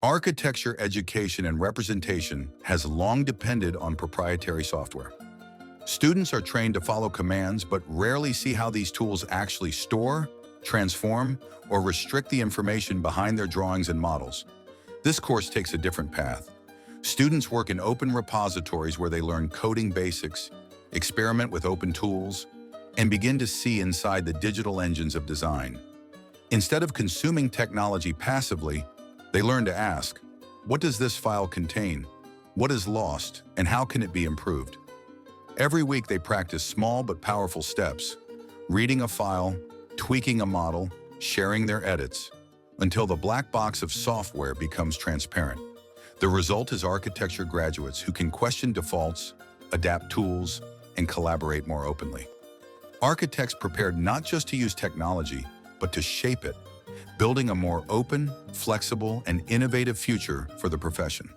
Architecture education and representation has long depended on proprietary software. Students are trained to follow commands but rarely see how these tools actually store, transform, or restrict the information behind their drawings and models. This course takes a different path. Students work in open repositories where they learn coding basics, experiment with open tools, and begin to see inside the digital engines of design. Instead of consuming technology passively, they learn to ask, what does this file contain? What is lost, and how can it be improved? Every week they practice small but powerful steps, reading a file, tweaking a model, sharing their edits, until the black box of software becomes transparent. The result is architecture graduates who can question defaults, adapt tools, and collaborate more openly. Architects prepared not just to use technology, but to shape it, building a more open, flexible, and innovative future for the profession.